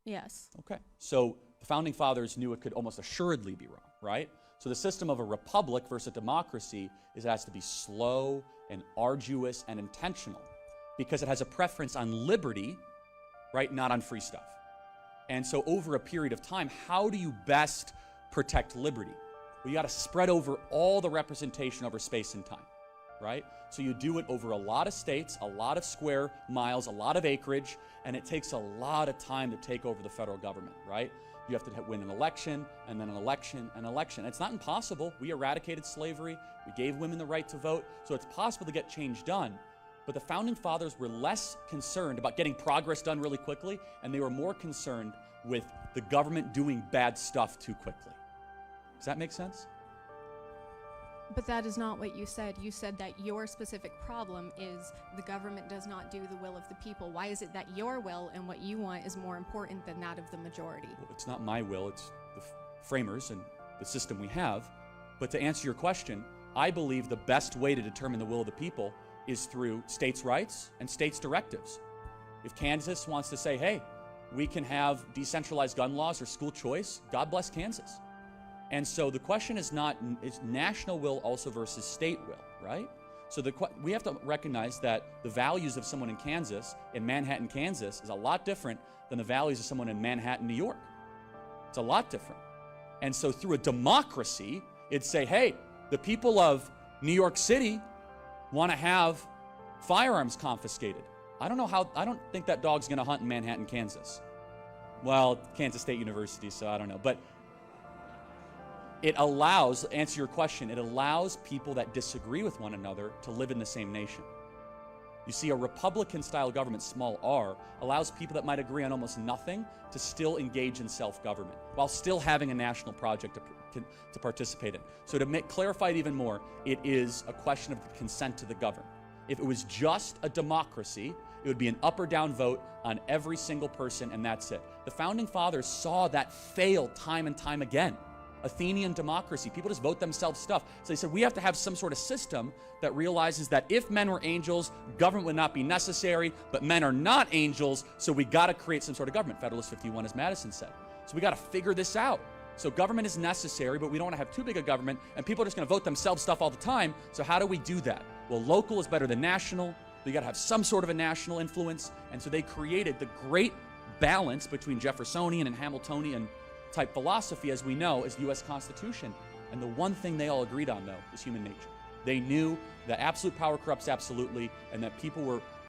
Yes. Okay. So the Founding Fathers knew it could almost assuredly be wrong, right? So the system of a republic versus a democracy is it has to be slow and arduous and intentional because it has a preference on liberty, right, not on free stuff. And so over a period of time, how do you best protect liberty? Well, you got to spread over all the representation over space and time, right? So you do it over a lot of states, a lot of square miles, a lot of acreage, and it takes a lot of time to take over the federal government, right? You have to win an election, and then an election, and an election. It's not impossible. We eradicated slavery. We gave women the right to vote. So it's possible to get change done. But the Founding Fathers were less concerned about getting progress done really quickly, and they were more concerned with the government doing bad stuff too quickly. Does that make sense? But that is not what you said. You said that your specific problem is the government does not do the will of the people. Why is it that your will and what you want is more important than that of the majority? Well, it's not my will, it's the framers and the system we have. But to answer your question, I believe the best way to determine the will of the people is through states' rights and states' directives. If Kansas wants to say, hey, we can have decentralized gun laws or school choice, God bless Kansas. And so the question is not, is national will also versus state will, right? So we have to recognize that the values of someone in Kansas, in Manhattan, Kansas, is a lot different than the values of someone in Manhattan, New York. It's a lot different. And so through a democracy, it'd say, hey, the people of New York City want to have firearms confiscated. I don't think that dog's going to hunt in Manhattan, Kansas. Well, Kansas State University, so I don't know. But it allows, answer your question, it allows people that disagree with one another to live in the same nation. You see, a Republican-style government, small r, allows people that might agree on almost nothing to still engage in self-government while still having a national project to participate in. So to clarify it even more, it is a question of the consent to the governed. If it was just a democracy, it would be an up or down vote on every single person, and that's it. The Founding Fathers saw that fail time and time again. Athenian democracy, people just vote themselves stuff. So they said, we have to have some sort of system that realizes that if men were angels, government would not be necessary, but men are not angels, so we got to create some sort of government. Federalist 51, as Madison said. So we got to figure this out. So government is necessary, but we don't want to have too big a government, and people are just going to vote themselves stuff all the time. So how do we do that? Well, local is better than national. You got to have some sort of a national influence, and so they created the great balance between Jeffersonian and Hamiltonian type philosophy, as we know, is the U.S. Constitution. And the one thing they all agreed on, though, is human nature. They knew that absolute power corrupts absolutely, and that people were